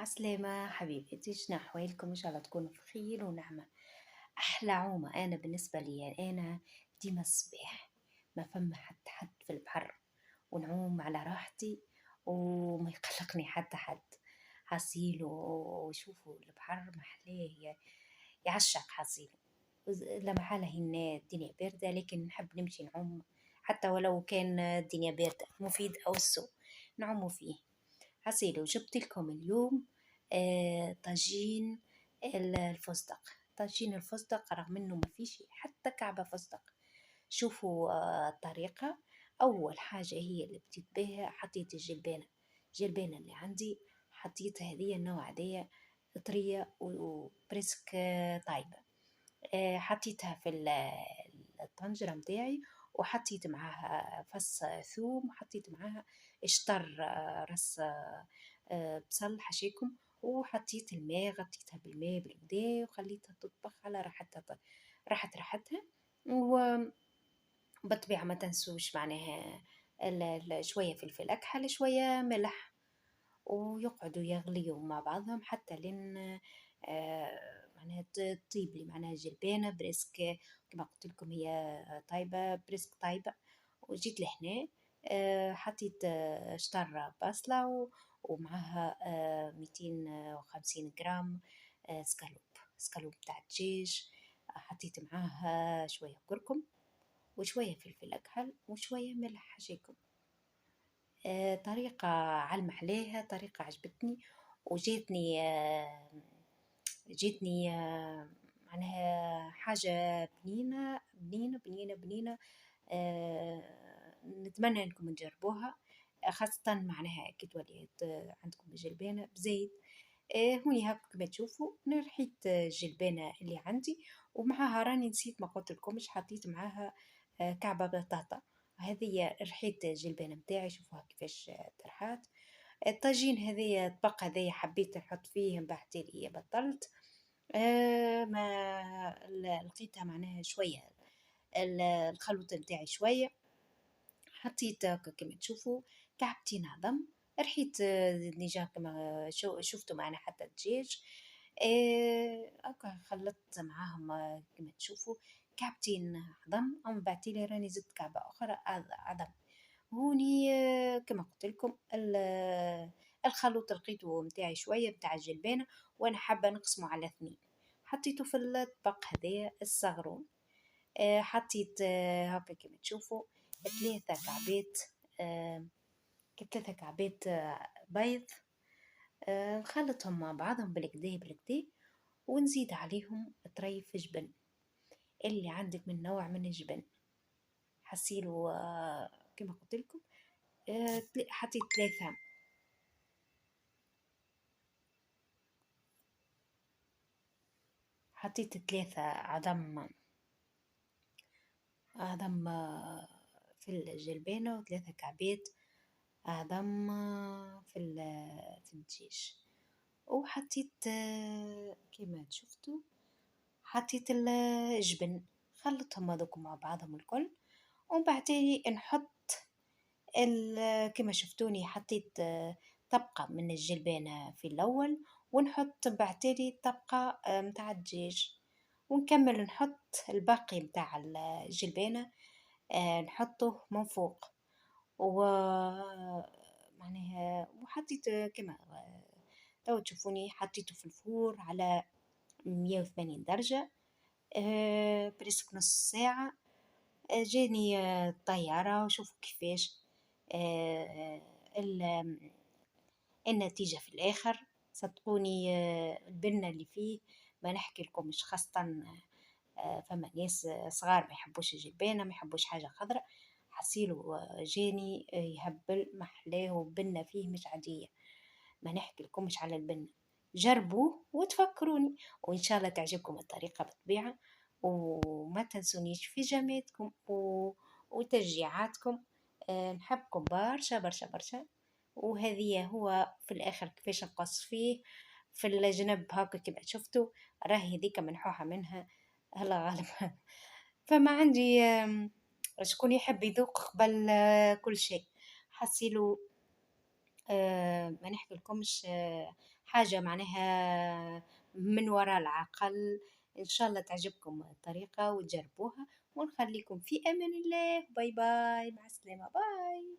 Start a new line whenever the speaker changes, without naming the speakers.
عسلامة حبيبتي، شنو أحوالكم؟ إن شاء الله تكونوا في خير ونعمة. أحلى عومة أنا بالنسبة لي أنا ديما الصباح، ما فما حد في البحر، ونعوم على راحتي وما يقلقني حتى حد. حصيلو وشوفوا البحر محلاه، يعشق حصيلو. لا محالة هنا الدنيا باردة، لكن نحب نمشي نعوم حتى ولو كان الدنيا باردة، مفيد أو السوء نعوموا فيه. حسيلو جبت لكم اليوم طاجين الفستق. طاجين الفستق رغم انه ما فيش حتى كعبة فستق. شوفوا الطريقة. اول حاجة هي اللي بديت بها، حطيت الجلبانة اللي عندي، حطيت هذه النوع دي طرية وبريسك طيبة. حطيتها في الطنجرة متاعي، وحطيت معاها فص ثوم، وحطيت معاها اشطر رس بصل حشيكم، وحطيت الماء، غطيتها بالماء بالكدا وخليتها تطبخ على راحتها. وبالطبيعة ما تنسوش معناها شوية فلفل أكحل، شوية ملح، ويقعدوا يغليوا مع بعضهم حتى لين معناها تطيب لي معناها جلبانة بريسك كما قلت لكم، هي طيبة بريسك طيبة. وجيت لهنا حطيت شطر بصلة ومعها 250 جرام سكالوب تاع الدجاج. حطيت معاها شوية كركم وشوية فلفل أكحل وشوية ملح حشيكم. طريقة على المحلاها، طريقة عجبتني وجاتني جاتني معناها حاجة بنينة. نتمنى انكم تجربوها، خاصة معناها كي توليت عندكم الجلبانة بزيت. هوني هاك كما تشوفوا انا رحيت الجلبانة اللي عندي، ومعها راني نسيت ما قلت لكمش، حطيت معاها كعبة بطاطا. هذه رحيت الجلبانة متاعي، شوفوها كيفاش طرحات. الطاجين هذايا الطبق هذايا حبيت نحط فيه من بعد اللي بطلت. ما لقيتها معناها شوية الخلوط متاعي شوية، حطيت هكا كما تشوفوا كعبتين عظم. رحيت نيجا كما شفتوا معنا حتى الدجاج. هكا خلطت معاهم كما تشوفوا كعبتين عظم، ومن بعد تالي راني زدت كعبة أخرى عظم. هوني كما قلت لكم الخلوط لقيته متاعي شوية متاع الجلبانة، وأنا حابة نقسمه على اثنين. حطيته في الطبق هذايا الصغرون. حطيت هكا كما تشوفوا ثلاثة كعبات آه، ثلاثة كعبات بيض. نخلطهم مع بعضهم بالكدا ونزيد عليهم طريف جبن اللي عندك من نوع من الجبن. حسيلو كما قلت لكم حطيت ثلاثة. حطيت ثلاثة عظم في الجلبانة، وثلاثة كعبات عظم في الدجاج. وحطيت كما شفتوا حطيت الجبن، خلطهم هذوك مع بعضهم الكل. ومن بعد تالي نحط كما شفتوني حطيت طبقة من الجلبانة في الأول، ونحط بعد تالي طبقة متاع الدجاج، ونكمل نحط الباقي متاع الجلبانة نحطه من فوق. و معناها وحطيت كما تو تشوفوني حطيته في الفور على 180 درجة بريسك نص ساعة. جاني طيارة، وشوفوا كيفاش آه، النتيجة في الآخر. صدقوني البنة اللي فيه ما نحكي لكمش، خاصة فما ناس صغار ما يحبوش الجبانة، ما يحبوش حاجة خضراء. حسيلو جاني يهبل محلاه، وبنة فيه مش عادية، ما نحكي لكمش على البنة. جربوه وتفكروني، وإن شاء الله تعجبكم الطريقة بالطبيعة. وما تنسونيش في جميعكم وتشجيعاتكم. نحبكم برشا برشا برشا. وهذه هو في الآخر كيفاش نقص فيه في الجنب هاكا كما شفتوا، راهي هذيك منحوحة منها هلا غالب. فما عندي شكون يحب يذوق قبل كل شيء. حسيلو ما نحكي لكمش حاجة معناها من وراء العقل. إن شاء الله تعجبكم الطريقة وتجربوها، ونخليكم في أمان الله. باي باي، مع السلامة، باي.